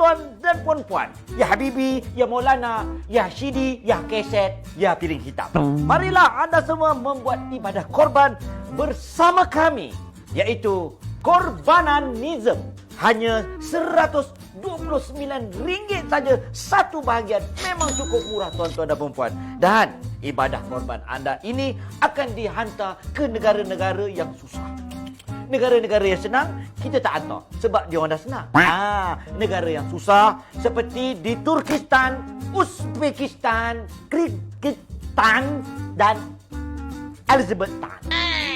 tuan-tuan dan puan-puan, ya Habibi, ya Maulana, ya Syidi, ya Keset, ya Piring Hitam. Marilah anda semua membuat ibadah korban bersama kami, iaitu Korbananism. Hanya RM129 saja satu bahagian. Memang cukup murah tuan-tuan dan puan-puan. Dan ibadah korban anda ini akan dihantar ke negara-negara yang susah. Negara-negara yang senang, kita tak hantar. Sebab dia orang dah senang. Negara yang susah seperti di Turkistan, Uzbekistan, Kyrgyzstan dan Elizabethstan.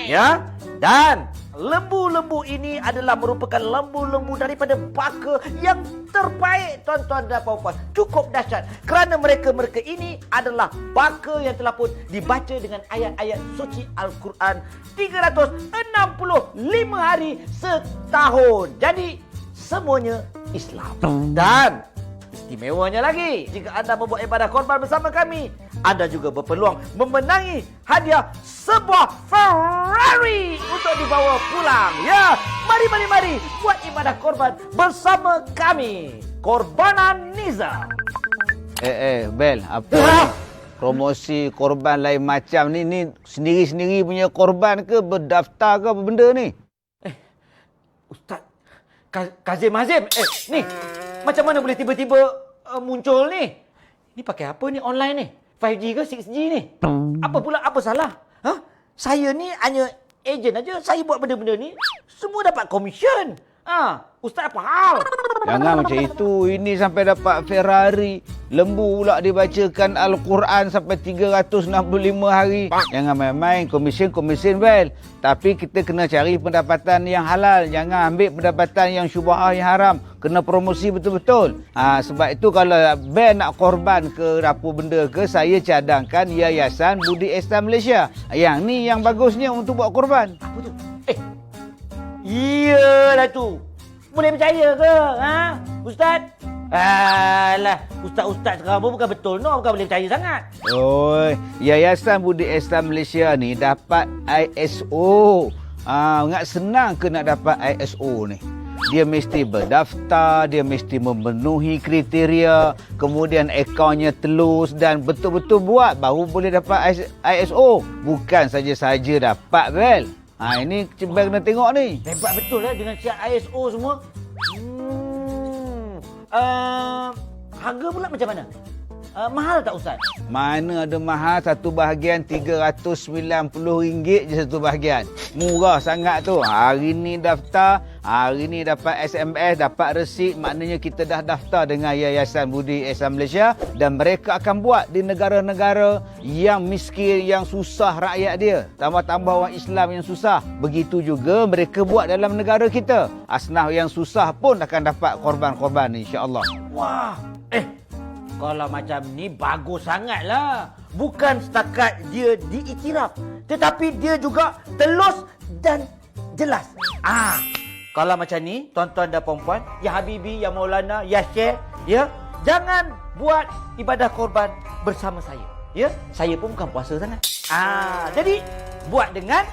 Ya. Dan lembu-lembu ini adalah merupakan lembu-lembu daripada baka yang terbaik tuan-tuan dan puan-puan. Cukup dahsyat kerana mereka ini adalah baka yang telah pun dibaca dengan ayat-ayat suci Al-Quran 365 hari setahun. Jadi semuanya Islam. Dan istimewanya lagi, jika anda membuat ibadah korban bersama kami, anda juga berpeluang memenangi hadiah sebuah Ferrari untuk dibawa pulang. Ya, mari buat ibadah korban bersama kami. Korbananism. Bel, apa ni? Promosi korban lain macam ni sendiri-sendiri punya korban ke, berdaftar ke apa benda ni? Ustaz Kazim Hazim, ni macam mana boleh tiba-tiba muncul ni? Ni pakai apa ni online ni? 5G ke 6G ni? Apa salah? Saya ni hanya ejen aja. Saya buat benda-benda ni semua dapat komisen. Ustaz apa hal? Jangan macam itu. Ini sampai dapat Ferrari. Lembu pula dibacakan Al-Quran sampai 365 hari. Jangan main-main. Komisen, Bel. Tapi kita kena cari pendapatan yang halal. Jangan ambil pendapatan yang syubhah, yang haram. Kena promosi betul-betul. Sebab itu kalau Bel nak korban ke apa benda ke, saya cadangkan Yayasan Budi Ihsan Malaysia. Yang ni yang bagusnya untuk buat korban. Apa tu? Iyalah tu. Boleh percaya ke? Ustaz? Alah, ustaz-ustaz sekarang pun bukan betul. Bukan boleh percaya sangat. Yayasan Budi Ihsan Malaysia ni dapat ISO. Ingat senang ke nak dapat ISO ni? Dia mesti berdaftar, dia mesti memenuhi kriteria, kemudian akaunnya telus dan betul-betul buat baru boleh dapat ISO. Bukan saja-saja dapat, Bel. Ini Bel kena tengok ni. Hebat betul lah dengan siap ISO semua. Harga pula macam mana? Mahal tak Ustaz? Mana ada mahal, satu bahagian RM390 je satu bahagian. Murah sangat tu. Hari ni daftar, hari ni dapat SMS, dapat resit. Maknanya kita dah daftar dengan Yayasan Budi Ihsan Malaysia. Dan mereka akan buat di negara-negara yang miskin, yang susah rakyat dia. Tambah-tambah orang Islam yang susah. Begitu juga mereka buat dalam negara kita. Asnaf yang susah pun akan dapat korban-korban, insya-Allah. Wah, kalau macam ni bagus sangatlah. Bukan setakat dia diiktiraf, tetapi dia juga telus dan jelas. Kalau macam ni, tuan-tuan dan puan-puan, ya Habibi, ya Maulana, ya Syekh, ya, jangan buat ibadah korban bersama saya. Ya, saya pun bukan puasa sangat. Jadi buat dengan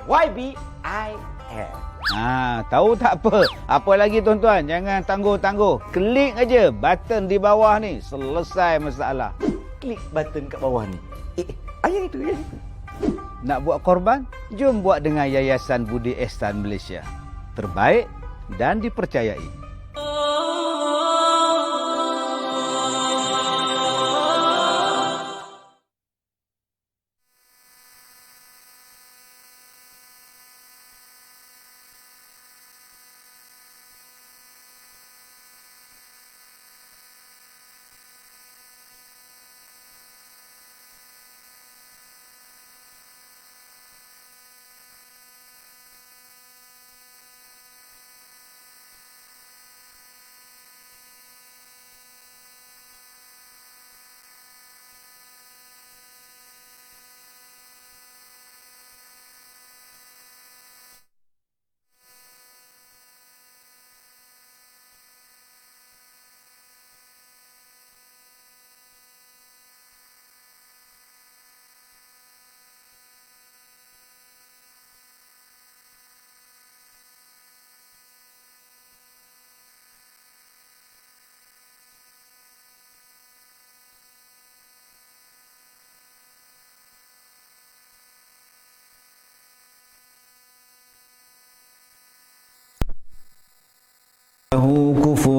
YBIL. Tahu tak apa? Apa lagi tuan-tuan? Jangan tangguh-tangguh. Klik aja button di bawah ni. Selesai masalah. Klik button kat bawah ni. Yang itu. Nak buat korban? Jom buat dengan Yayasan Budi Ihsan Malaysia. Terbaik dan dipercayai.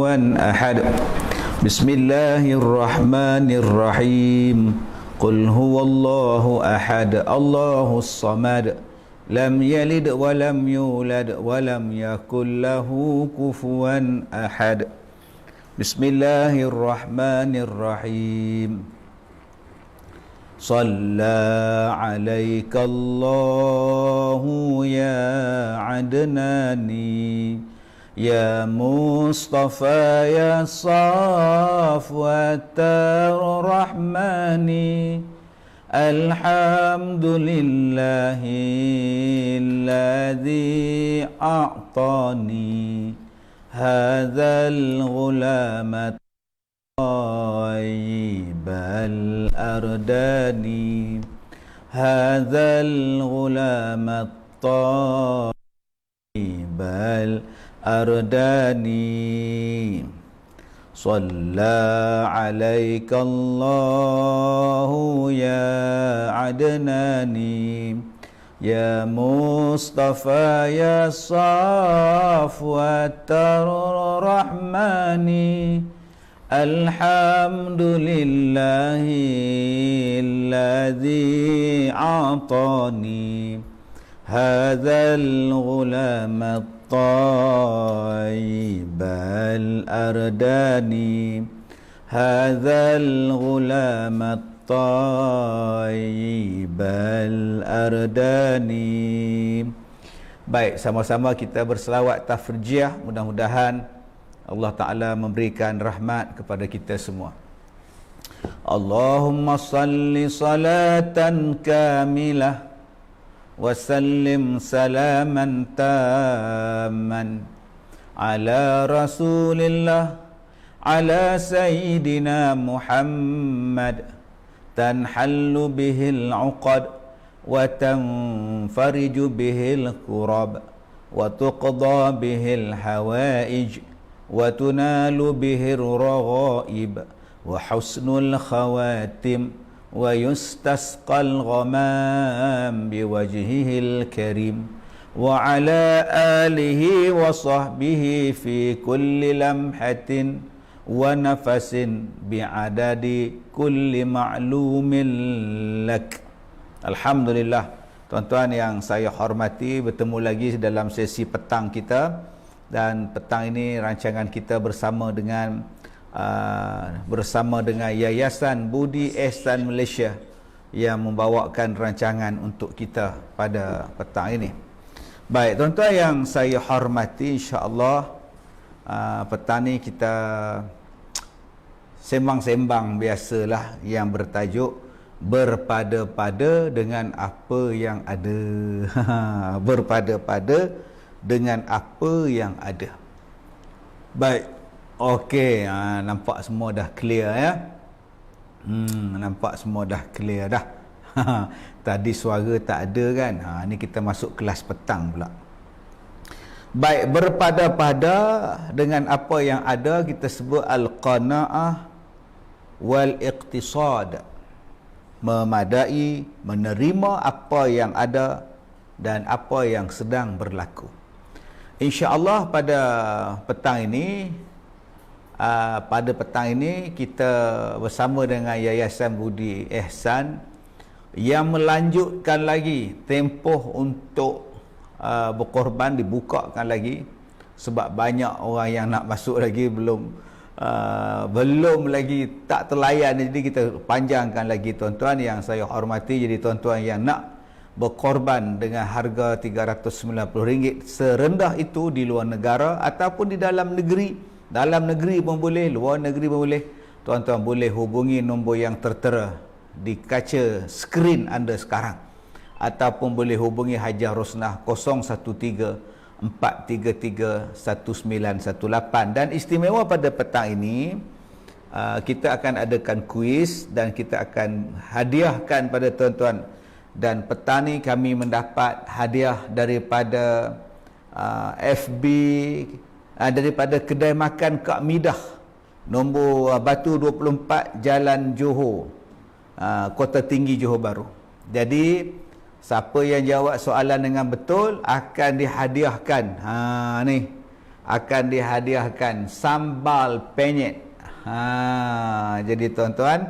kufuwan ahad. Bismillahirrahmanirrahim. Qul huwallahu ahad, Allahus samad, lam yalid wa lam yulad wa lam yakul lahu kufuwan ahad. Bismillahirrahmanirrahim. Shalla alaika Allahu ya adnani, ya Mustafa ya Safwatar Rahmani, alhamdulillahilladzi a'tani hadzal ghulamat tayyibal ardani, hadzal ghulamat tayyibal ardani. Shalla alaika Allahu ya adnani, ya Mustafa ya Safwatar Rahmani, alhamdulillahilladzi a'tani hadzal ghulamat tayyibal ardani, hadzal ghulamat tayyibal ardani. Baik, sama-sama kita berselawat tafrjiah. Mudah-mudahan Allah Ta'ala memberikan rahmat kepada kita semua. Allahumma salli salatan kamilah wa sallim salaman tamman ala rasulillah, ala sayyidina Muhammad, tanhallu bihil uqad wa tanfariju bihil kurab wa tuqda bihil hawaij wa tunalu bihir raghaib wa husnul khawatim wa yustasqal ghamam biwajhihil karim wa ala alihi wa sahbihi fi kulli lamhatin wa nafasin bi'adadi kulli ma'lumin lak. Alhamdulillah, tuan-tuan yang saya hormati, bertemu lagi dalam sesi petang kita. Dan petang ini rancangan kita bersama dengan Yayasan Budi Ehsan Malaysia yang membawakan rancangan untuk kita pada petang ini. Baik, tuan-tuan yang saya hormati, insya-Allah petang ini kita sembang-sembang biasalah yang bertajuk berpada-pada dengan apa yang ada. Berpada-pada dengan apa yang ada. Baik, okey, nampak semua dah clear ya. Nampak semua dah clear dah. Tadi suara tak ada kan. Ni kita masuk kelas petang pula. Baik, berpada-pada dengan apa yang ada, kita sebut al-qanaah wal iqtisad. Memadai, menerima apa yang ada dan apa yang sedang berlaku. InsyaAllah pada petang ini kita bersama dengan Yayasan Budi Ehsan yang melanjutkan lagi tempoh untuk berkorban, dibukakan lagi sebab banyak orang yang nak masuk lagi belum lagi tak terlayan. Jadi kita panjangkan lagi, tuan-tuan yang saya hormati. Jadi tuan-tuan yang nak berkorban dengan harga RM390 serendah itu di luar negara ataupun di dalam negeri. Dalam negeri pun boleh, luar negeri pun boleh. Tuan-tuan boleh hubungi nombor yang tertera di kaca skrin anda sekarang, ataupun boleh hubungi Hajah Rosnah 013-433-1918. Dan istimewa pada petang ini, kita akan adakan kuis dan kita akan hadiahkan pada tuan-tuan. Dan petang ni kami mendapat hadiah daripada FB, daripada kedai makan Kak Midah, nombor Batu 24, Jalan Johor, Kota Tinggi, Johor Bahru. Jadi siapa yang jawab soalan dengan betul akan dihadiahkan. Ni akan dihadiahkan sambal penyet. Jadi tuan-tuan,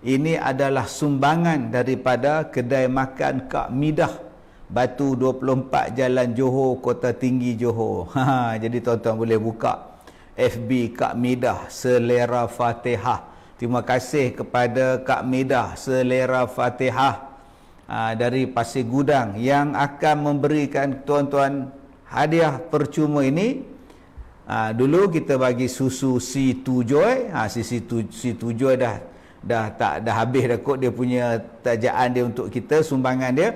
ini adalah sumbangan daripada kedai makan Kak Midah, Batu 24 Jalan Johor, Kota Tinggi Johor. Jadi tuan-tuan boleh buka FB Kak Midah Selera Fatihah. Terima kasih kepada Kak Midah Selera Fatihah dari Pasir Gudang yang akan memberikan tuan-tuan hadiah percuma ini. Dulu kita bagi susu C2 Joy. C2 Joy dah habis dah kot dia punya tajaan dia untuk kita, sumbangan dia.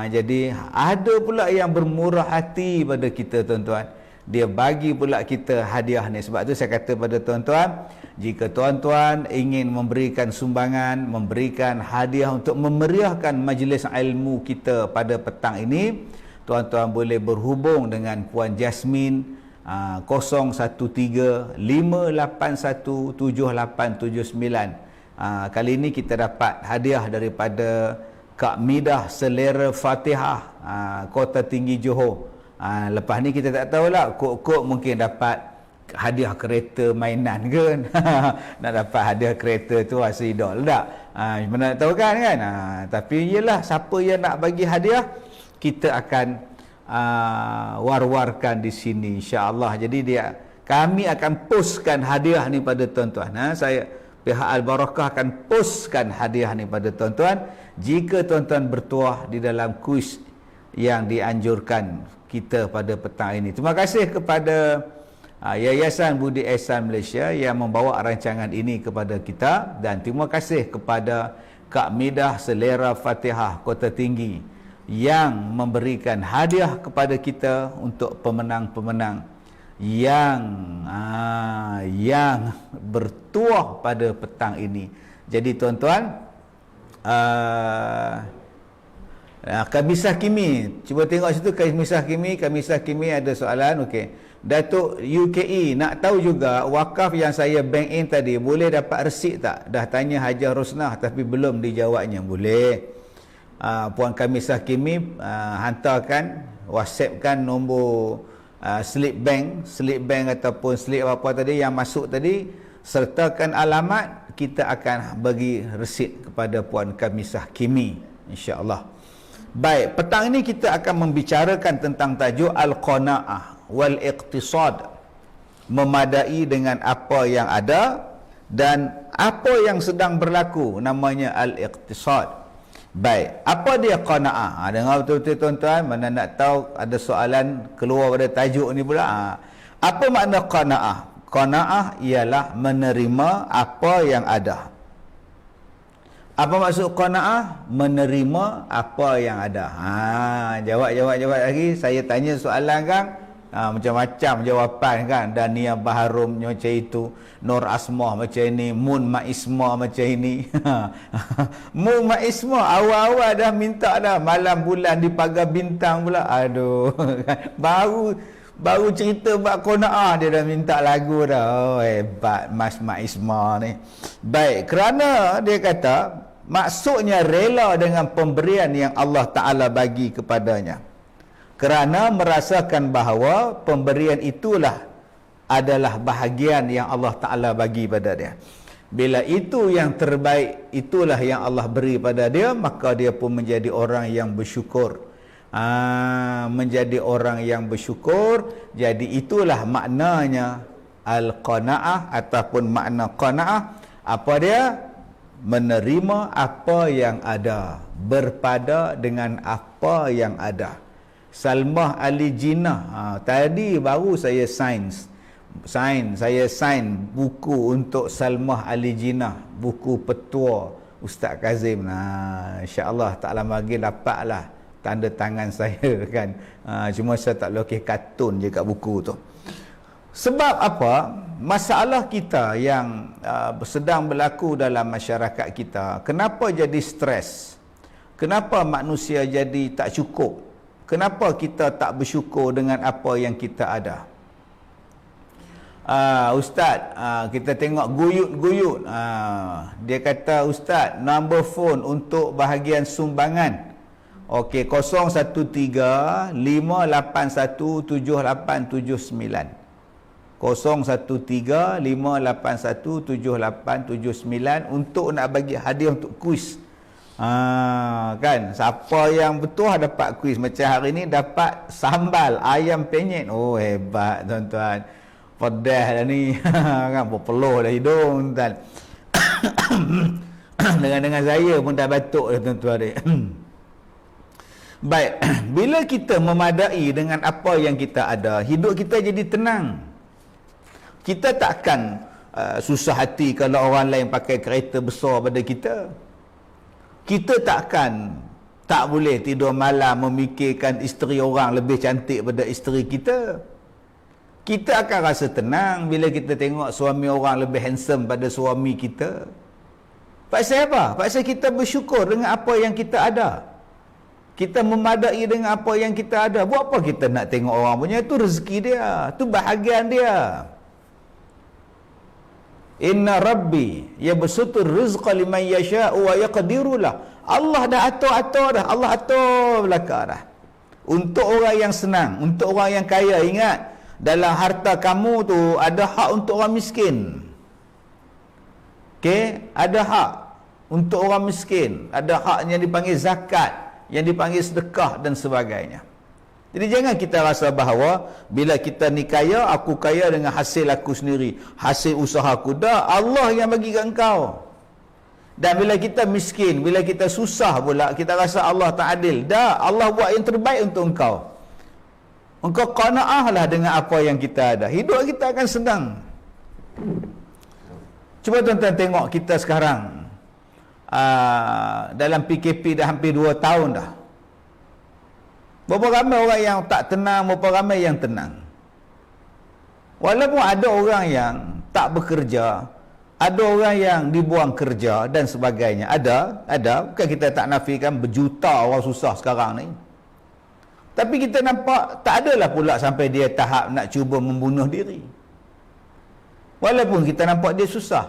Jadi ada pula yang bermurah hati pada kita tuan-tuan, dia bagi pula kita hadiah ni. Sebab tu saya kata pada tuan-tuan, jika tuan-tuan ingin memberikan sumbangan, memberikan hadiah untuk memeriahkan majlis ilmu kita pada petang ini, tuan-tuan boleh berhubung dengan Puan Jasmine 013-581-7879. Kali ini kita dapat hadiah daripada Kak Midah Selera Fatihah, Kota Tinggi Johor. Lepas ni kita tak tahulah, kok mungkin dapat hadiah kereta mainan ke. Nak dapat hadiah kereta tu rasa idol tak? Mana nak tahu kan? Tapi yelah, siapa yang nak bagi hadiah, kita akan war-warkan di sini insya-Allah. Jadi kami akan postkan hadiah ni pada tuan-tuan. Pihak Al-Barakah akan postkan hadiah ni pada tuan-tuan jika tuan-tuan bertuah di dalam kuis yang dianjurkan kita pada petang ini. Terima kasih kepada Yayasan Budi Ehsan Malaysia yang membawa rancangan ini kepada kita, dan terima kasih kepada Kak Midah Selera Fatihah Kota Tinggi yang memberikan hadiah kepada kita untuk pemenang-pemenang yang bertuah pada petang ini. Jadi tuan-tuan, Kamisah Kimi, cuba tengok situ Kamisah Kimi ada soalan. Okey, Datuk UKE nak tahu juga wakaf yang saya bank in tadi boleh dapat resit tak? Dah tanya Hajar Rosnah tapi belum dijawabnya. Boleh. Puan Kamisah Kimi hantarkan, WhatsAppkan nombor slip bank ataupun slip apa tadi yang masuk tadi, sertakan alamat, kita akan bagi resit kepada Puan Kamisah Kimi insya-Allah. Baik, petang ini kita akan membicarakan tentang tajuk Al-Qanaah wal Iqtisad, memadai dengan apa yang ada dan apa yang sedang berlaku, namanya Al-Iqtisad. Baik, apa dia qanaah? Dengar betul-betul tuan-tuan, mana nak tahu ada soalan keluar pada tajuk ni pula. Apa makna qanaah? Qanaah ialah menerima apa yang ada. Apa maksud qanaah? Menerima apa yang ada. Jawab lagi. Saya tanya soalan kan, macam-macam jawapan kan. Dania Baharum macam itu, Nur Asmah macam ini, Mun Maisma macam ini. Mun Maisma awal-awal dah minta dah malam bulan di pagar bintang pula. Aduh. baru cerita bab qanaah dia dah minta lagu dah. Hebat Mas Maisma ni. Baik, kerana dia kata maksudnya rela dengan pemberian yang Allah Ta'ala bagi kepadanya, kerana merasakan bahawa pemberian itulah adalah bahagian yang Allah Ta'ala bagi pada dia. Bila itu yang terbaik, itulah yang Allah beri pada dia, maka dia pun menjadi orang yang bersyukur. Menjadi orang yang bersyukur. Jadi itulah maknanya Al-Qanaah ataupun makna Qanaah. Apa dia? Menerima apa yang ada, berpada dengan apa yang ada. Salmah Ali Jinnah, tadi baru saya sign buku untuk Salmah Ali Jinnah, buku petua Ustaz Kazim. InsyaAllah tak lama lagi dapatlah tanda tangan saya kan. Cuma saya tak lukis kartun je kat buku tu. Sebab apa? Masalah kita yang sedang berlaku dalam masyarakat kita, kenapa jadi stres? Kenapa manusia jadi tak cukup? Kenapa kita tak bersyukur dengan apa yang kita ada? Ustaz, kita tengok guyut-guyut. Dia kata, Ustaz, nombor phone untuk bahagian sumbangan. Okey, 013-581-7879. 0135817879 untuk nak bagi hadiah untuk kuis. Kan, siapa yang betul dapat kuis. Macam hari ni dapat sambal ayam penyet. Oh, hebat tuan-tuan, pedas dah ni. Kan, berpeluh dah hidung tuan. Dengan saya pun dah batuk dah tuan-tuan dia. Baik, bila kita memadai dengan apa yang kita ada, hidup kita jadi tenang. Kita takkan susah hati kalau orang lain pakai kereta besar pada kita. Kita tak boleh tidur malam memikirkan isteri orang lebih cantik pada isteri kita. Kita akan rasa tenang bila kita tengok suami orang lebih handsome pada suami kita. Pasal apa? Pasal kita bersyukur dengan apa yang kita ada. Kita memadai dengan apa yang kita ada. Buat apa kita nak tengok orang punya? Itu rezeki dia, itu bahagian dia. Inna Rabbi yabsutur rizqa liman yasha'u wa yaqdiru lah. Allah dah atur dah. Allah atur belaka dah. Untuk orang yang senang, untuk orang yang kaya, ingat, dalam harta kamu tu ada hak untuk orang miskin. Okey, ada hak untuk orang miskin, ada hak yang dipanggil zakat, yang dipanggil sedekah dan sebagainya. Jadi jangan kita rasa bahawa bila kita ni kaya, aku kaya dengan hasil aku sendiri, hasil usaha aku. Dah, Allah yang bagi kat engkau. Dan bila kita miskin, bila kita susah pula, kita rasa Allah tak adil. Dah, Allah buat yang terbaik untuk engkau. Engkau qanaah lah dengan apa yang kita ada. Hidup kita akan senang. Cuba tuan-tuan tengok kita sekarang. Dalam PKP dah hampir 2 tahun dah. Berapa ramai orang yang tak tenang, berapa ramai yang tenang. Walaupun ada orang yang tak bekerja, ada orang yang dibuang kerja dan sebagainya. Ada. Bukan kita tak nafikan berjuta orang susah sekarang ni. Tapi kita nampak tak adalah pula sampai dia tahap nak cuba membunuh diri. Walaupun kita nampak dia susah.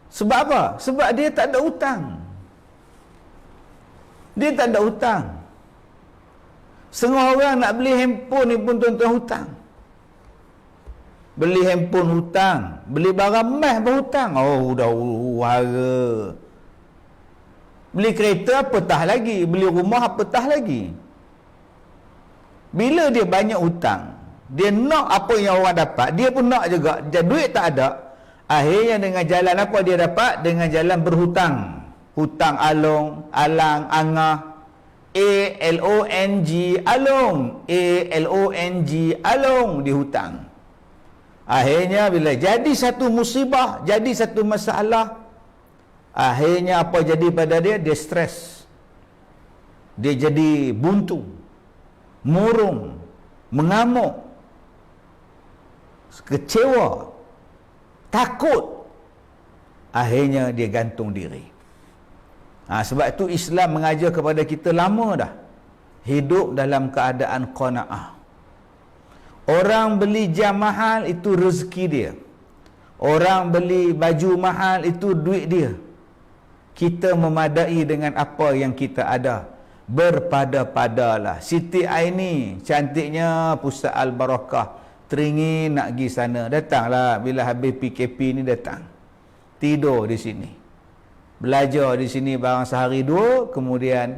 Sebab apa? Sebab dia tak ada hutang. Dia tak ada hutang. Setengah orang nak beli handphone ni pun tuan-tuan hutang. Beli handphone hutang, beli barang emas berhutang. Oh, dah huru-hara. Beli kereta apatah lagi, beli rumah apatah lagi. Bila dia banyak hutang, dia nak apa yang orang dapat, dia pun nak juga. Duit tak ada. Akhirnya dengan jalan apa dia dapat? Dengan jalan berhutang. Hutang along, alang, angah. A-L-O-N-G, along. A-L-O-N-G, along, dihutang. Akhirnya bila jadi satu musibah, jadi satu masalah, akhirnya apa jadi pada dia? Dia stres. Dia jadi buntu, murung, mengamuk, kecewa, takut. Akhirnya dia gantung diri. Sebab itu Islam mengajar kepada kita lama dah hidup dalam keadaan qanaah. Orang beli jam mahal itu rezeki dia. Orang beli baju mahal itu duit dia. Kita memadai dengan apa yang kita ada. Berpada-padalah. Siti Aini cantiknya Pusat Al-Barakah, teringin nak pergi sana. Datanglah bila habis PKP ni, datang. Tidur di sini. Belajar di sini barang sehari 2, kemudian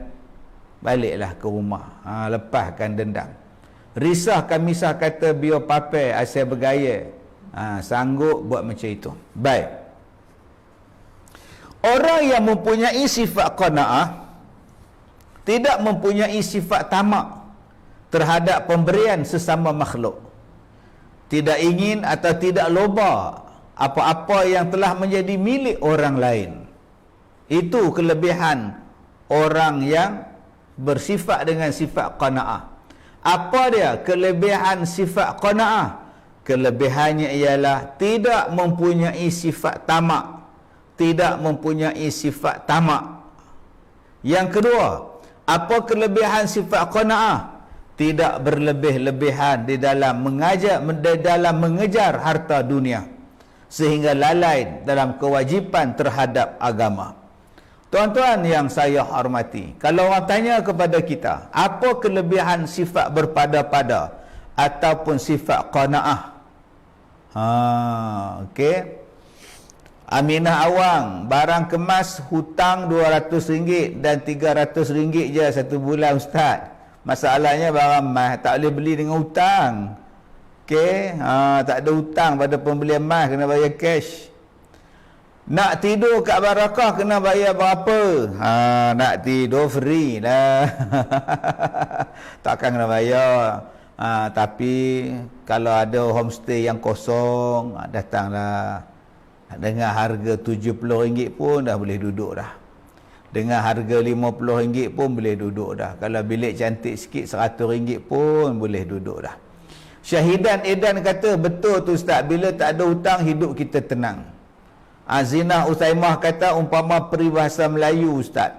baliklah ke rumah. Lepaskan dendam. Risah misah kata biar papai asal bergaya. Sanggup buat macam itu. Baik. Orang yang mempunyai sifat qanaah tidak mempunyai sifat tamak terhadap pemberian sesama makhluk. Tidak ingin atau tidak loba apa-apa yang telah menjadi milik orang lain. Itu kelebihan orang yang bersifat dengan sifat qanaah. Apa dia kelebihan sifat qanaah? Kelebihannya ialah tidak mempunyai sifat tamak. Tidak mempunyai sifat tamak. Yang kedua, apa kelebihan sifat qanaah? Tidak berlebih-lebihan di dalam mengejar harta dunia sehingga lalai dalam kewajipan terhadap agama. Tuan-tuan yang saya hormati, kalau orang tanya kepada kita, apa kelebihan sifat berpada-pada ataupun sifat qanaah? Okey. Aminah Awang, barang kemas hutang RM200 dan RM300 je satu bulan ustaz. Masalahnya barang emas tak boleh beli dengan hutang. Okey, tak ada hutang pada pembelian emas, kena bayar cash. Nak tidur kat Barakah kena bayar berapa? Nak tidur free lah. Takkan kena bayar. Tapi kalau ada homestay yang kosong, datanglah. Dengan harga RM70 pun dah boleh duduk dah. Dengan harga RM50 pun boleh duduk dah. Kalau bilik cantik sikit RM100 pun boleh duduk dah. Syahidan Edan kata, betul tu ustaz, bila tak ada hutang hidup kita tenang. Zinah Usaimah kata, umpama peribahasa Melayu ustaz,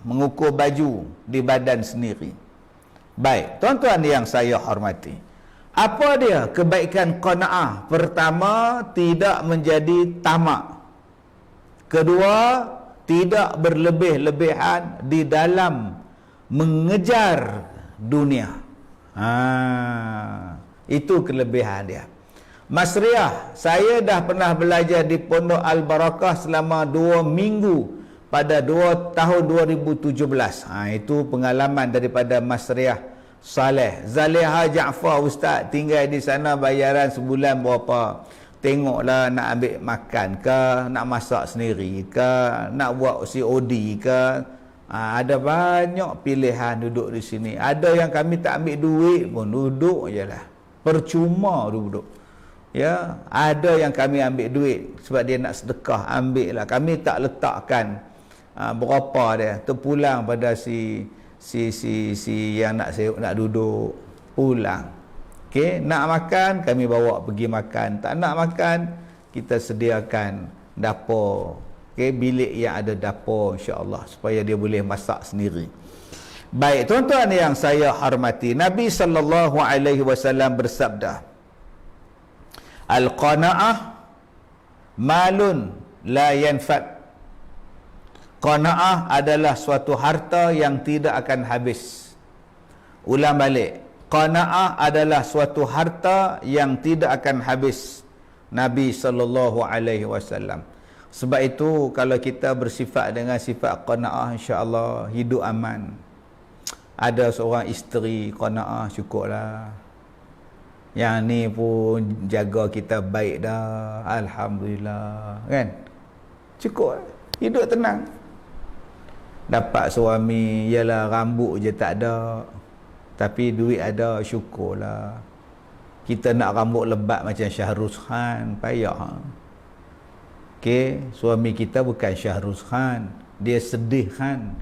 mengukur baju di badan sendiri. Baik, tuan-tuan yang saya hormati, apa dia kebaikan qanaah? Pertama, tidak menjadi tamak. Kedua, tidak berlebih-lebihan di dalam mengejar dunia. Itu kelebihan dia. Mas Riah, saya dah pernah belajar di Pondok Al-Barakah selama 2 minggu pada tahun 2017. Itu pengalaman daripada Mas Riah Saleh. Zaliha Jaafar ustaz tinggal di sana, bayaran sebulan berapa? Tengoklah nak ambil makan ke, nak masak sendiri ke, nak buat COD ke. Ada banyak pilihan duduk di sini. Ada yang kami tak ambil duit pun, duduk je lah. Percuma duduk. Ya, ada yang kami ambil duit sebab dia nak sedekah, ambil lah. Kami tak letakkan berapa dia, terpulang pada si yang nak duduk, pulang. Okey, nak makan kami bawa pergi makan, tak nak makan kita sediakan dapur. Okey, bilik yang ada dapur insya-Allah supaya dia boleh masak sendiri. Baik, tuan-tuan yang saya hormati, Nabi sallallahu alaihi wasallam bersabda, al-qanaah malun la yanfad. Qanaah adalah suatu harta yang tidak akan habis. Ulang balik. Qanaah adalah suatu harta yang tidak akan habis. Nabi sallallahu alaihi wasallam. Sebab itu kalau kita bersifat dengan sifat qanaah, insya-Allah hidup aman. Ada seorang isteri qanaah, cukuplah. Yang ni pun jaga kita baik dah. Alhamdulillah, kan? Cukup. Hidup tenang. Dapat suami, ialah rambut je tak ada, tapi duit ada, syukurlah. Kita nak rambut lebat macam Syahrus Khan, payah. Okey, suami kita bukan Syahrus Khan, dia sedih kan.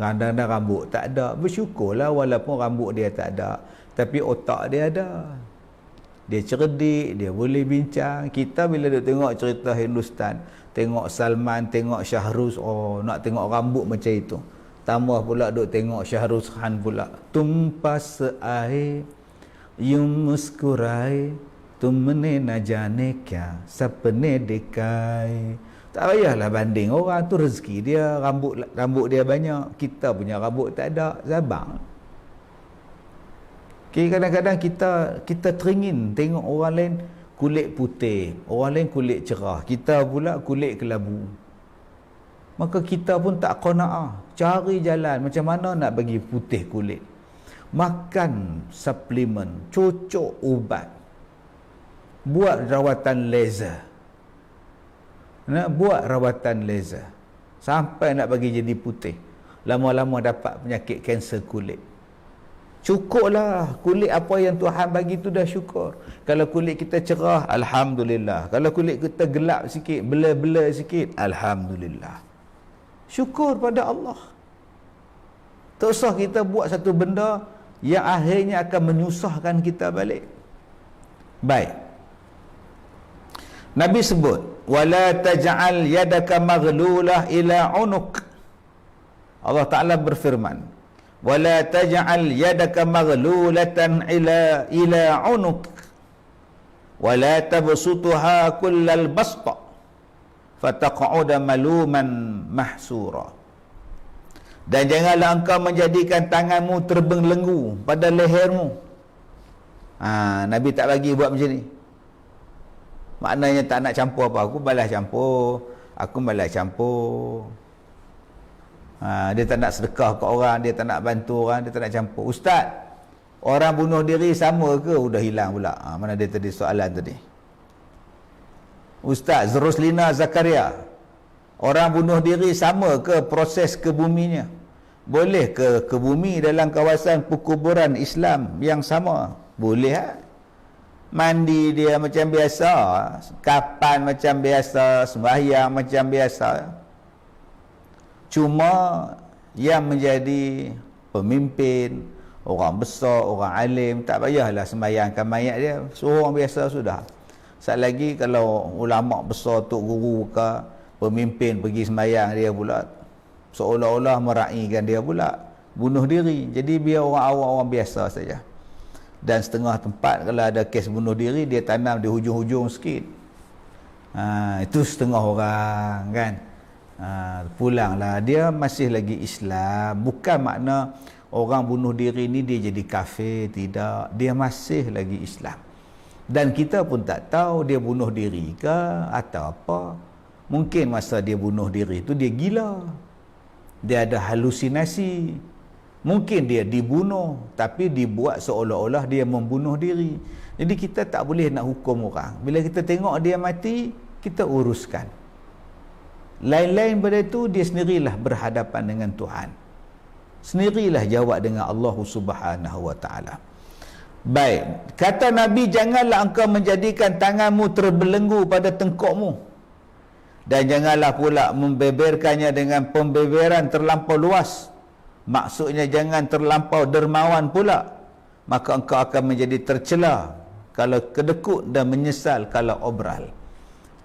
Kadang-kadang rambut tak ada, bersyukurlah walaupun rambut dia tak ada, tapi otak dia ada. Dia cerdik, dia boleh bincang. Kita bila duk tengok cerita Hindustan, tengok Salman, tengok Syahrus, nak tengok rambut macam itu. Tambah pula duk tengok Syahrus Khan pula. Tumpah seair, yum muskurai, tumne na jane kya, sapne dekai. Tak payahlah banding, orang tu rezeki dia, rambut dia banyak, kita punya rambut tak ada, sabar. Okay, kadang-kadang kita teringin tengok orang lain kulit putih, orang lain kulit cerah, kita pula kulit kelabu. Maka kita pun tak qanaah, cari jalan macam mana nak bagi putih kulit. Makan suplemen, cocok ubat, buat rawatan laser. Buat rawatan laser sampai nak bagi jadi putih. Lama-lama dapat penyakit kanser kulit. Cukuplah, kulit apa yang Tuhan bagi tu dah syukur. Kalau kulit kita cerah, alhamdulillah. Kalau kulit kita gelap sikit, bela-bela sikit, alhamdulillah. Syukur pada Allah. Tak usah kita buat satu benda yang akhirnya akan menyusahkan kita balik. Baik. Nabi sebut, wala taj'al yadaka maghlulah ila unuq. Allah Ta'ala berfirman, wala taj'al yadaka maghlulatan ila unuq wala tabsutuha kullal basta fataq'uda maluman mahsura. Dan janganlah engkau menjadikan tanganmu terbelenggu pada lehermu. Nabi tak bagi buat macam ni. Maknanya tak nak campur apa, aku balas campur. Aku balas campur. Dia tak nak sedekah ke orang, dia tak nak bantu orang, dia tak nak campur. Ustaz, orang bunuh diri sama ke? Udah hilang pula. Mana dia tadi soalan tadi? Ustaz Roslina Zakaria, orang bunuh diri sama ke proses ke buminya? Boleh ke bumi dalam kawasan perkuburan Islam yang sama? Boleh Mandi dia macam biasa, kapan macam biasa, sembahyang macam biasa. Cuma yang menjadi pemimpin, orang besar, orang alim, tak payahlah sembahyangkan mayat dia, suruh orang biasa sudah. Sat lagi kalau ulama besar, tok guru ke pemimpin pergi sembahyang dia pula, seolah-olah meraihkan dia pula, bunuh diri. Jadi biar orang awam, orang biasa saja. Dan setengah tempat kalau ada kes bunuh diri, dia tanam di hujung-hujung sikit. Itu setengah orang kan. Pulanglah, dia masih lagi Islam. Bukan makna orang bunuh diri ni dia jadi kafir, tidak. Dia masih lagi Islam. Dan kita pun tak tahu dia bunuh diri ke atau apa. Mungkin masa dia bunuh diri tu dia gila, dia ada halusinasi. Mungkin dia dibunuh tapi dibuat seolah-olah dia membunuh diri. Jadi kita tak boleh nak hukum orang. Bila kita tengok dia mati, kita uruskan. Lain-lain pada itu, dia sendirilah berhadapan dengan Tuhan. Sendirilah jawab dengan Allah Subhanahu wa taala. Baik, kata Nabi, janganlah engkau menjadikan tanganmu terbelenggu pada tengkukmu, dan janganlah pula membeberkannya dengan pembeberan terlampau luas. Maksudnya jangan terlampau dermawan pula, maka engkau akan menjadi tercela kalau kedekut dan menyesal kalau obral.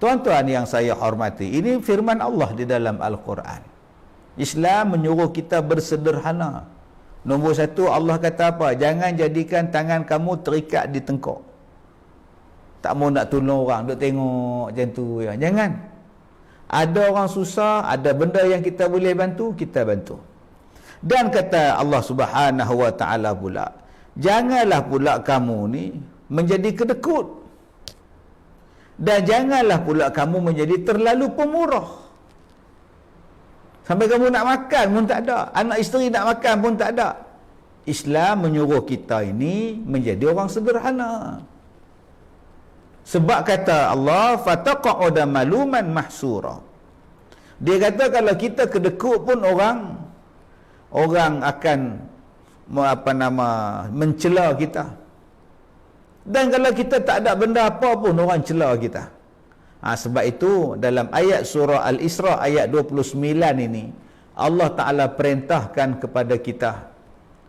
Tuan-tuan yang saya hormati, ini firman Allah di dalam Al-Quran. Islam menyuruh kita bersederhana. Nombor satu, Allah kata apa? Jangan jadikan tangan kamu terikat di tengkuk. Tak mau nak tolong orang, duk tengok macam tu ya. Jangan. Ada orang susah, ada benda yang kita boleh bantu, kita bantu. Dan kata Allah Subhanahu wa taala pula, janganlah pula kamu ni menjadi kedekut, dan janganlah pula kamu menjadi terlalu pemurah. Sampai kamu nak makan pun tak ada, anak isteri nak makan pun tak ada. Islam menyuruh kita ini menjadi orang sederhana. Sebab kata Allah, fataqa'uda maluman mahsura. Dia kata kalau kita kedekut pun orang akan mencela kita. Dan kalau kita tak ada benda apa pun, orang cela kita. Sebab itu dalam ayat surah Al-Isra ayat 29 ini, Allah Ta'ala perintahkan kepada kita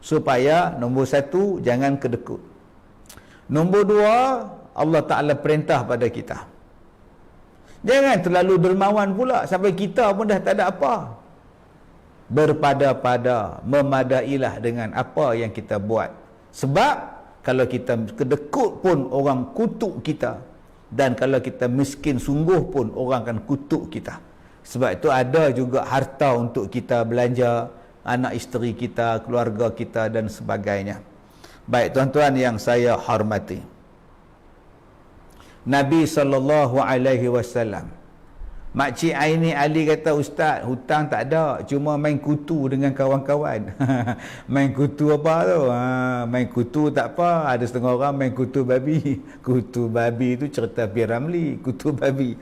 supaya nombor satu, jangan kedekut. Nombor dua, Allah Ta'ala perintah pada kita, jangan terlalu dermawan pula sampai kita pun dah tak ada apa. Berpada-pada, memadailah dengan apa yang kita buat. Sebab kalau kita kedekut pun orang kutuk kita, dan kalau kita miskin sungguh pun orang akan kutuk kita. Sebab itu ada juga harta untuk kita belanja, anak isteri kita, keluarga kita dan sebagainya. Baik tuan-tuan yang saya hormati, Nabi SAW, Makcik Aini Ali kata, Ustaz, hutang tak ada, cuma main kutu dengan kawan-kawan. Main kutu apa tu? Main kutu tak apa, ada setengah orang main kutu babi. Kutu babi tu cerita P. Ramlee, kutu babi.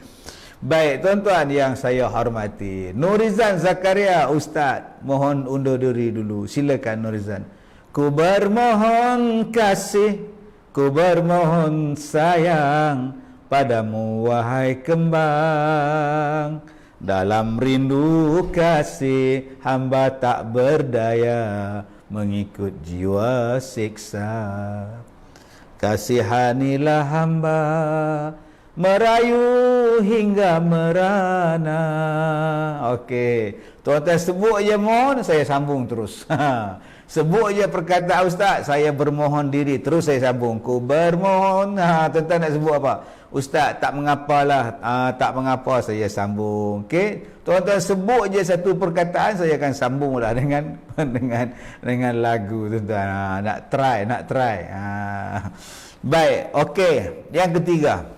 Baik tuan-tuan yang saya hormati, Nurizan Zakaria, Ustaz, mohon undur diri dulu. Silakan Nurizan. Ku bermohon kasih, ku bermohon sayang padamu wahai kembang, dalam rindu kasih hamba tak berdaya, mengikut jiwa siksa. Kasihanilah hamba, merayu hingga merana. Okey, tuan-tuan sebut je mohon, saya sambung terus. Sebut je perkataan Ustaz, saya bermohon diri, terus saya sambung. Ku bermohon. Tuan-tuan nak sebut apa? Ustaz, tak mengapalah. Tak mengapa, saya sambung. Okey, tuan-tuan sebut je satu perkataan, saya akan sambung lah dengan dengan lagu tuan-tuan. Nak try. Baik, okey. Yang ketiga,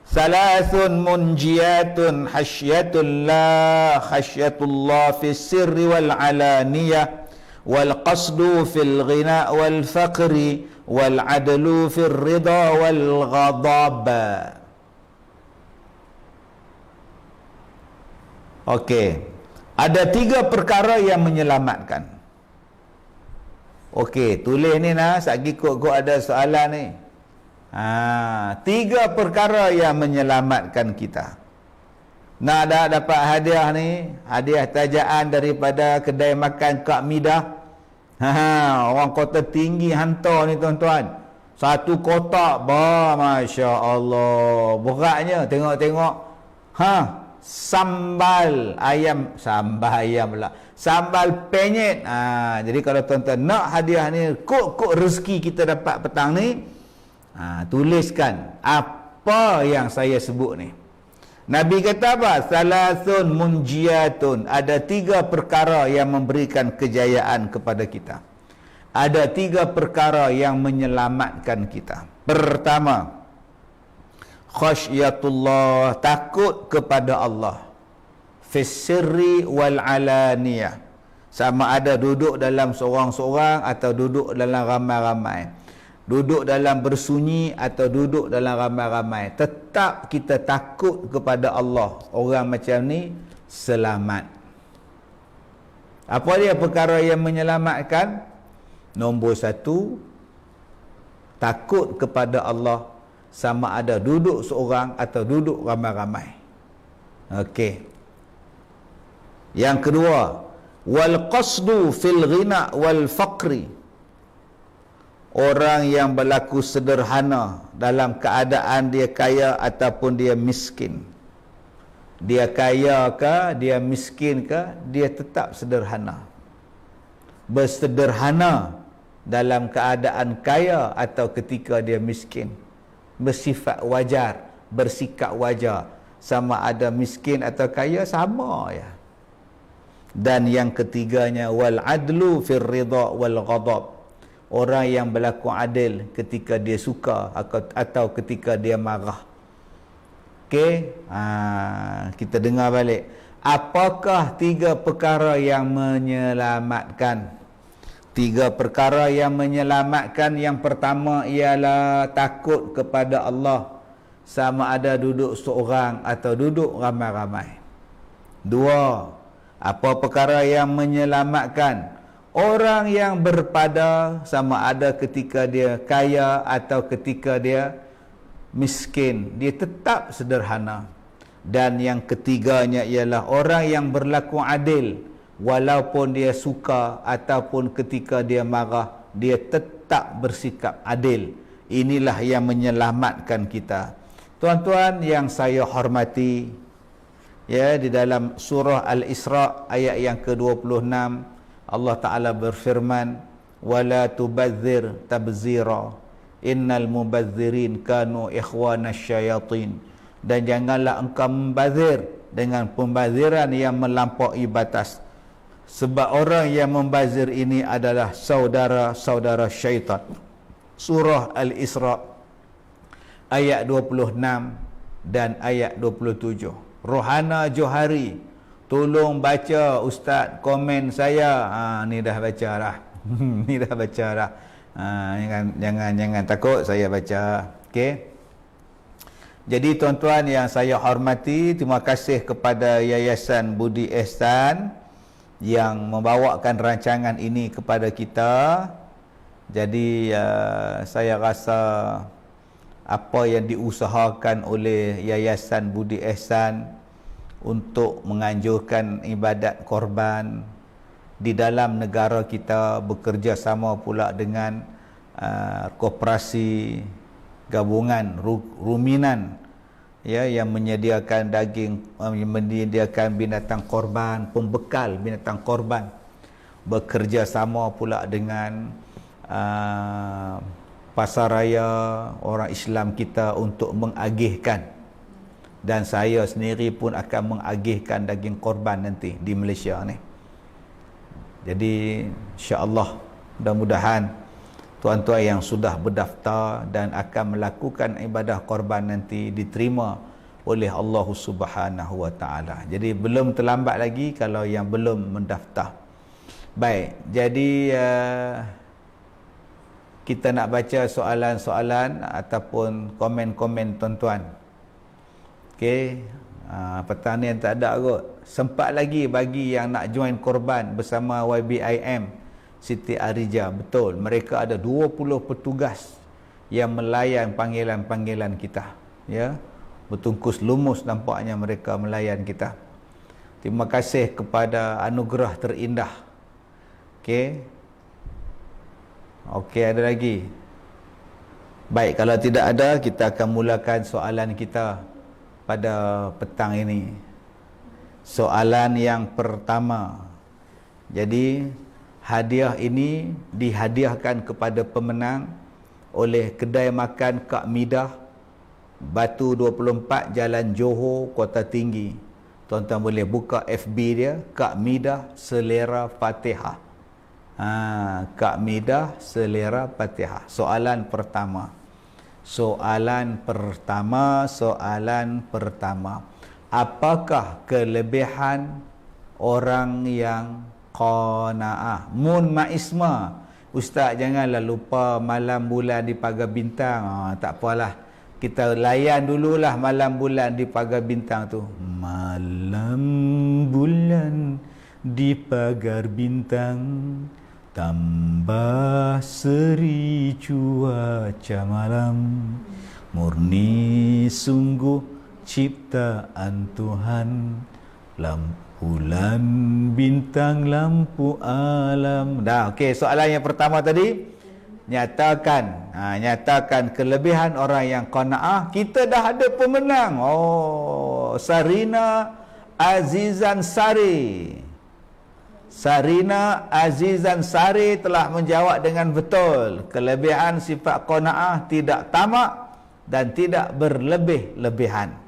Salasun munjiyatun hasyatullah khasyatullah fis sirri wal alaniyah wal qasdu fil ghina wal faqri wal adlu fil ridha wal ghadab. Okey. Ada 3 perkara yang menyelamatkan. Okey, tulis ni nah, sagi kok ada soalan ni. 3 perkara yang menyelamatkan kita. Nak dapat hadiah ni, hadiah tajaan daripada kedai makan Kak Midah. Orang Kota Tinggi hantar ni tuan-tuan. 1 kotak, Masya Allah. Beratnya, tengok-tengok. Sambal ayam pula. Sambal penyet. Jadi kalau tuan-tuan nak hadiah ni, kok rezeki kita dapat petang ni, tuliskan apa yang saya sebut ni. Nabi kata apa? Salasun munjiyatun. Ada 3 perkara yang memberikan kejayaan kepada kita. Ada 3 perkara yang menyelamatkan kita. Pertama, khasyatullah, takut kepada Allah. Fis sirri wal alaniyah. Sama ada duduk dalam seorang-seorang atau duduk dalam ramai-ramai. Duduk dalam bersunyi atau duduk dalam ramai-ramai. Tetap kita takut kepada Allah. Orang macam ni selamat. Apa dia perkara yang menyelamatkan? Nombor 1, takut kepada Allah. Sama ada duduk seorang atau duduk ramai-ramai. Okey. Yang kedua, wal qasdu fil ghina wal faqri. Orang yang berlaku sederhana dalam keadaan dia kaya ataupun dia miskin. Dia kaya ke, dia miskin ke, dia tetap sederhana. Bersederhana dalam keadaan kaya atau ketika dia miskin. Bersifat wajar, bersikap wajar. Sama ada miskin atau kaya, sama ya. Dan yang ketiganya, wal adlu fir ridha wal ghadab. Orang yang berlaku adil ketika dia suka atau ketika dia marah. Okey, kita dengar balik. Apakah 3 perkara yang menyelamatkan? 3 perkara yang menyelamatkan. Yang pertama ialah takut kepada Allah. Sama ada duduk seorang atau duduk ramai-ramai. 2, apa perkara yang menyelamatkan? Orang yang berpada, sama ada ketika dia kaya atau ketika dia miskin, dia tetap sederhana. Dan yang ketiganya ialah orang yang berlaku adil. Walaupun dia suka ataupun ketika dia marah, dia tetap bersikap adil. Inilah yang menyelamatkan kita. Tuan-tuan yang saya hormati, ya, di dalam surah Al-Isra ayat yang ke-26, Allah Ta'ala berfirman, wala tubadzir tabzira innal mubazzirin kanu ikhwana syayatin. Dan janganlah engkau membazir dengan pembaziran yang melampaui batas, sebab orang yang membazir ini adalah saudara-saudara syaitan. Surah Al-Isra ayat 26 dan ayat 27. Rohana Johari, tolong baca Ustaz komen saya. Ni dah baca dah. Ni dah baca dah. Jangan takut, saya baca. Okey. Jadi tuan-tuan yang saya hormati, terima kasih kepada Yayasan Budi Ihsan yang membawakan rancangan ini kepada kita. Jadi saya rasa apa yang diusahakan oleh Yayasan Budi Ihsan untuk menganjurkan ibadat korban di dalam negara kita, bekerja sama pula dengan koperasi gabungan ruminan, ya, yang menyediakan daging, menyediakan binatang korban, pembekal binatang korban. Bekerja sama pula dengan pasaraya orang Islam kita untuk mengagihkan. Dan saya sendiri pun akan mengagihkan daging korban nanti di Malaysia ni. Jadi insya-Allah, mudah-mudahan tuan-tuan yang sudah berdaftar dan akan melakukan ibadah korban nanti diterima oleh Allah Subhanahu Wa Taala. Jadi belum terlambat lagi kalau yang belum mendaftar. Baik, jadi kita nak baca soalan-soalan ataupun komen-komen tuan-tuan. Okey, petang ni tak ada kot. Sempat lagi bagi yang nak join korban bersama YBIM Siti Arija. Betul, mereka ada 20 petugas yang melayan panggilan-panggilan kita. Ya, bertungkus lumus nampaknya mereka melayan kita. Terima kasih kepada anugerah terindah. Okey. Okey, ada lagi? Baik, kalau tidak ada, kita akan mulakan soalan kita pada petang ini. Soalan yang pertama. Jadi, hadiah ini dihadiahkan kepada pemenang oleh kedai makan Kak Midah, Batu 24, Jalan Johor, Kota Tinggi. Tuan-tuan boleh buka FB dia, Kak Midah Selera Fatihah. Kak Midah Selera Fatihah. Soalan pertama. Soalan pertama. Apakah kelebihan orang yang qanaah? Mun ma'isma. Ustaz, janganlah lupa malam bulan di pagar bintang. Tak apalah. Kita layan dululah malam bulan di pagar bintang tu. Malam bulan di pagar bintang, tambah seri cuaca malam, murni sungguh ciptaan Tuhan, bulan bintang lampu alam. Dah, okey, soalan yang pertama tadi nyatakan kelebihan orang yang qanaah. Kita dah ada pemenang. Sarina Azizan Sari. Sarina Azizan Sari telah menjawab dengan betul. Kelebihan sifat qanaah tidak tamak dan tidak berlebih-lebihan.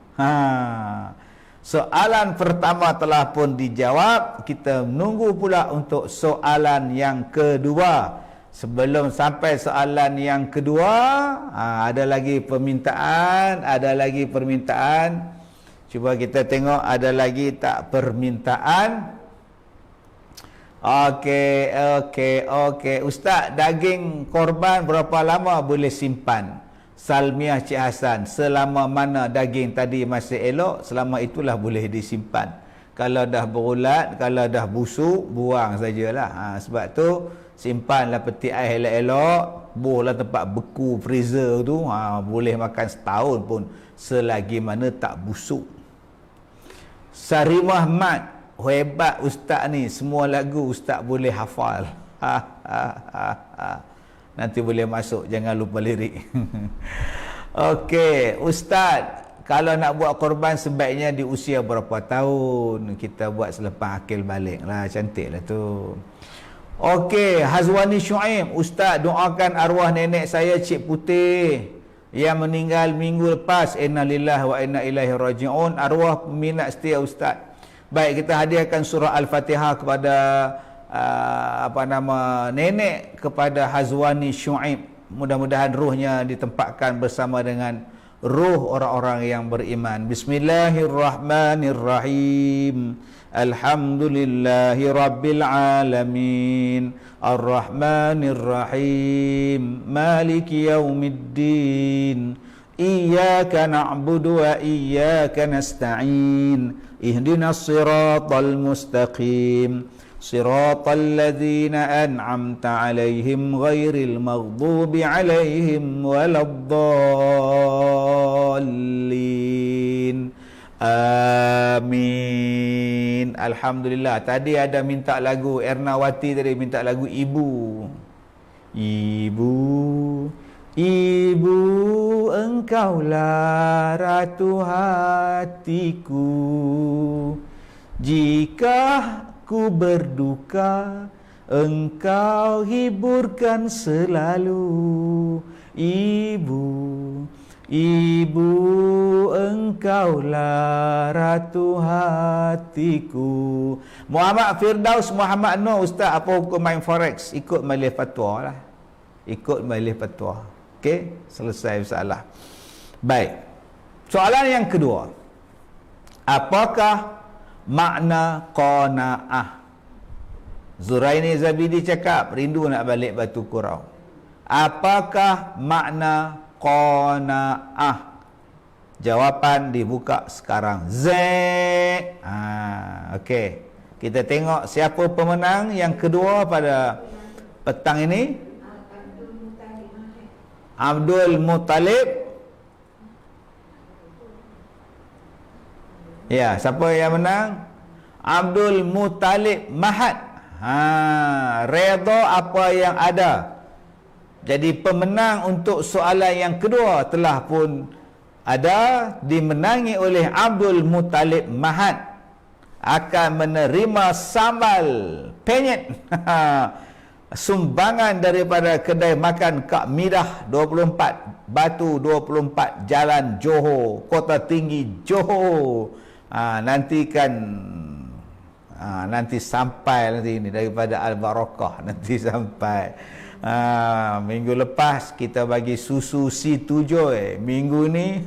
Soalan pertama telah pun dijawab. Kita menunggu pula untuk soalan yang kedua. Sebelum sampai soalan yang kedua, ada lagi permintaan. Cuba kita tengok ada lagi tak permintaan. Okey. Ustaz, daging korban berapa lama boleh simpan? Salmiah Cik Hasan, selama mana daging tadi masih elok, selama itulah boleh disimpan. Kalau dah berulat, kalau dah busuk, buang sajalah. Sebab tu simpanlah peti ais elok-elok, buhlah tempat beku freezer tu, boleh makan setahun pun selagi mana tak busuk. Sari Muhammad, hebat ustaz ni, semua lagu ustaz boleh hafal. Nanti boleh masuk, jangan lupa lirik. Okey, ustaz, kalau nak buat korban sebaiknya di usia berapa tahun? Kita buat selepas akil balik lah, cantik lah tu. Okey, Hazwani Syuaib, ustaz doakan arwah nenek saya Cik Putih yang meninggal minggu lepas. Inna lillahi wa inna ilaihi raji'un. Arwah peminat setia ustaz. Baik, kita hadiahkan surah Al-Fatihah kepada nenek kepada Hazwani Syuaib. Mudah-mudahan ruhnya ditempatkan bersama dengan ruh orang-orang yang beriman. Bismillahirrahmanirrahim. Alhamdulillahi Rabbil Alamin, Ar-Rahmanir-Rahim, Maliki Yawmiddin, Iyyaka na'budu wa iyyaka nasta'in, Ihdinas siratal mustaqim, Siratal ladzina an'amta 'alaihim ghairil maghdubi 'alaihim waladdallin. Amin. Alhamdulillah. Tadi ada minta lagu, Ernawati tadi minta lagu Ibu. Ibu, engkaulah ratu hatiku. Jika ku berduka, engkau hiburkan selalu. Ibu, engkaulah ratu hatiku. Muhammad Firdaus Muhammad Nur, ustaz, apa hukum main forex? Ikut majlis fatwa lah. ikut majlis fatwa. Okey, selesai masalah. Baik. Soalan yang kedua. Apakah makna qanaah? Zuraini Zabidi cakap, rindu nak balik Batu Kurau. Apakah makna qanaah? Jawapan dibuka sekarang. Z. Okey. Kita tengok siapa pemenang yang kedua pada petang ini. Abdul Muttalib. Ya, siapa yang menang? Abdul Muttalib Mahad. Redha apa yang ada. Jadi pemenang untuk soalan yang kedua telah pun ada, dimenangi oleh Abdul Muttalib Mahad, akan menerima sambal penyet sumbangan daripada kedai makan Kak Midah 24 Batu 24 Jalan Johor, Kota Tinggi Johor. Nanti sampai nanti ini daripada Al-Barakah, nanti sampai. Minggu lepas kita bagi susu C7, minggu ni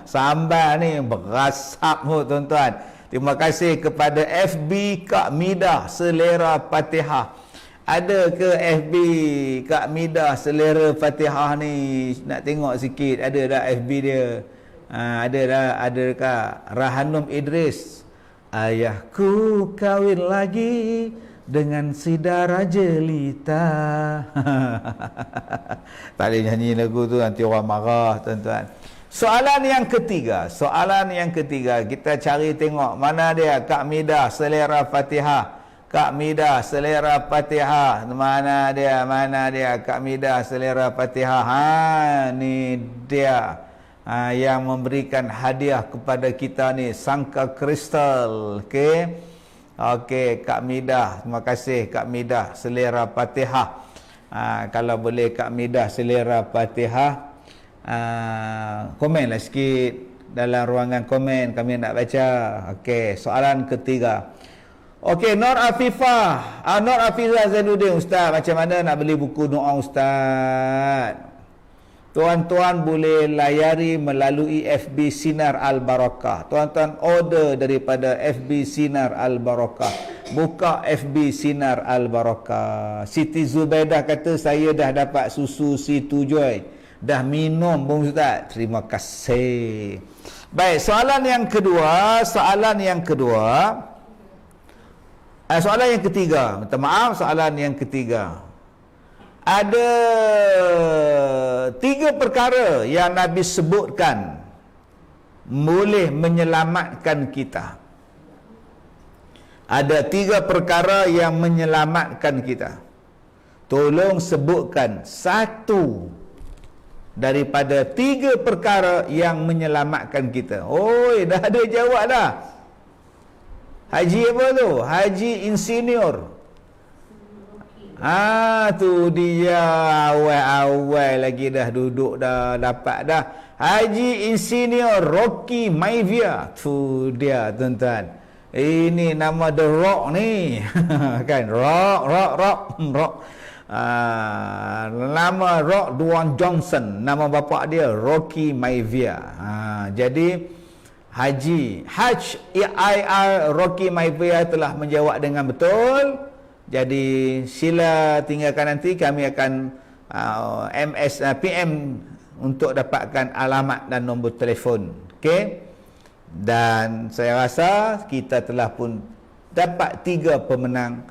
sambal ni berasap tuan-tuan. Terima kasih kepada FB Kak Midah Selera Fatihah. Ada ke FB Kak Midah Selera Fatihah ni? Nak tengok sikit, ada dah FB dia? Ada dekat Rahanum Idris. Ayahku kahwin lagi dengan si Dara Jelita. Tak boleh nyanyi lagu tu, nanti orang marah tuan-tuan. Soalan yang ketiga, kita cari tengok mana dia Kak Midah Selera Fatihah. Kak Midah Selera Fatihah, mana dia Kak Midah Selera Fatihah. Ni dia. Yang memberikan hadiah kepada kita ni, sangka kristal. Okey, Kak Midah, terima kasih Kak Midah Selera Fatihah. Kalau boleh Kak Midah Selera Fatihah, komenlah sikit dalam ruangan komen, kami nak baca. Okey, soalan ketiga. Okey, Nur Afifah Zainuddin, Ustaz, macam mana nak beli buku doa Ustaz? Tuan-tuan boleh layari melalui FB Sinar Al-Barakah. Tuan-tuan order daripada FB Sinar Al-Barakah. Buka FB Sinar Al-Barakah. Siti Zubaidah kata saya dah dapat susu C7. Dah minum pun Ustaz. Terima kasih. Baik, soalan yang ketiga. Soalan yang ketiga. Ada 3 perkara yang Nabi sebutkan boleh menyelamatkan kita. Ada 3 perkara yang menyelamatkan kita. Tolong sebutkan satu daripada 3 perkara yang menyelamatkan kita. Oi, dah ada jawab dah. Haji apa tu? Haji Insinyur. Tu dia, awal-awal lagi dah duduk dah, dapat dah. Haji Insinyur Rocky Maivia. Tu dia tuan-tuan. Ini nama The Rock ni. Kan? Rock. Nama Rock Dwayne Johnson. Nama bapa dia Rocky Maivia. Jadi Haj IR Rocky Maivia telah menjawab dengan betul. Jadi sila tinggalkan, nanti kami akan PM untuk dapatkan alamat dan nombor telefon. Okey. Dan saya rasa kita telah pun dapat 3 pemenang.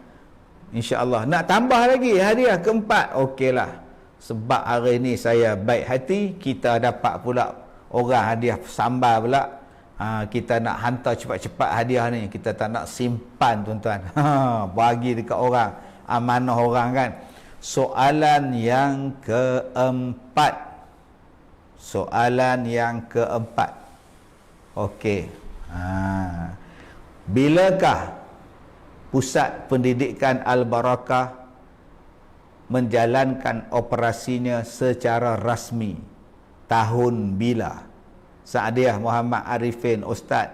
InsyaAllah. Nak tambah lagi hadiah keempat. Okeylah. Sebab hari ini saya baik hati, kita dapat pula orang hadiah sambal pula. Kita nak hantar cepat-cepat hadiah ni, kita tak nak simpan tuan-tuan. Bagi dekat orang, amanah orang kan. Soalan yang keempat. Okey. Bilakah Pusat Pendidikan Al-Barakah menjalankan operasinya secara rasmi? Tahun bila? Saadiah Muhammad Arifin, Ustaz,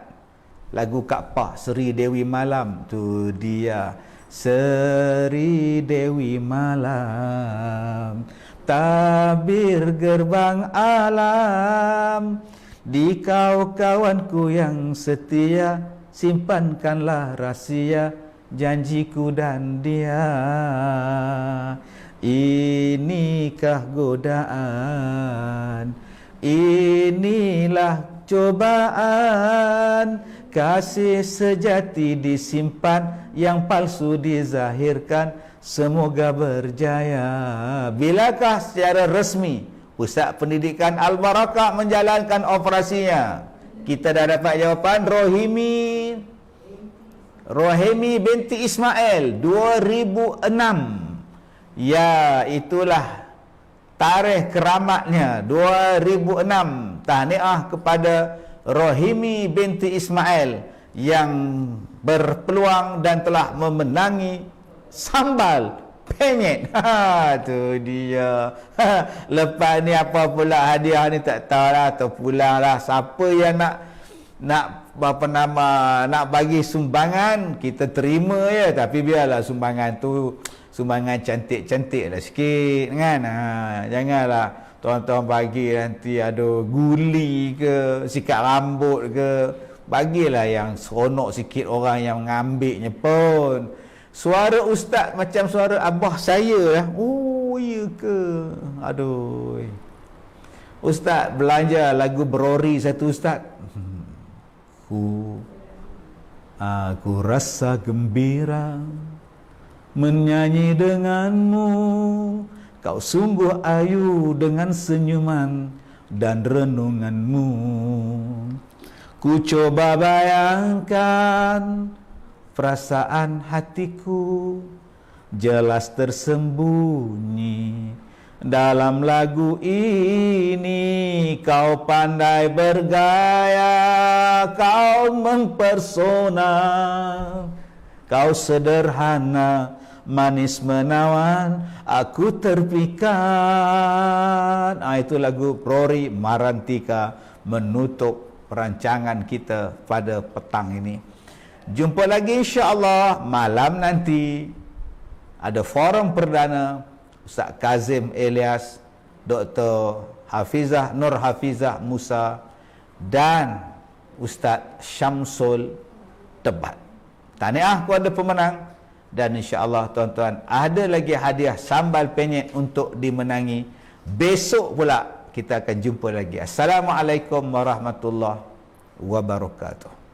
lagu Kaabah Seri Dewi Malam, tu dia. Seri Dewi Malam, tabir gerbang alam. Di kau kawanku yang setia, simpankanlah rahsia janjiku dan dia. Inikah godaan, inilah cobaan. Kasih sejati disimpan, yang palsu dizahirkan. Semoga berjaya. Bilakah secara resmi Pusat Pendidikan Al-Barakah menjalankan operasinya? Kita dah dapat jawapan. Rohemi binti Ismail 2006. Ya, itulah tarikh keramatnya, 2006. Tahniah kepada Rohimi binti Ismail yang berpeluang dan telah memenangi sambal penyet. Tu dia. Lepas ni apa pula hadiah ni tak tahulah, terpulang lah. Siapa yang nak bagi sumbangan, kita terima je. Tapi biarlah sumbangan tu sumbangan cantik-cantik lah sikit kan. Janganlah tuan-tuan bagi nanti ada guli ke, sikat rambut ke. Bagilah yang seronok sikit orang yang mengambilnya pun. Suara ustaz macam suara abah saya lah. Oh, iya ke? Aduh. Ustaz belanja lagu Berori satu ustaz. Aku rasa gembira menyanyi denganmu. Kau sungguh ayu dengan senyuman dan renunganmu. Ku coba bayangkan perasaan hatiku jelas tersembunyi dalam lagu ini. Kau pandai bergaya, kau mempesona, kau sederhana, manis menawan, aku terpikat. Itu lagu Rory Marantika menutup perancangan kita pada petang ini. Jumpa lagi insya-Allah malam nanti. Ada forum perdana Ustaz Kazim Elias, Dr. Hafizah Nur Hafizah Musa dan Ustaz Syamsul Tebat. Tahniah kepada pemenang. Dan insya-Allah tuan-tuan ada lagi hadiah sambal penyet untuk dimenangi. Besok pula kita akan jumpa lagi. Assalamualaikum warahmatullahi wabarakatuh.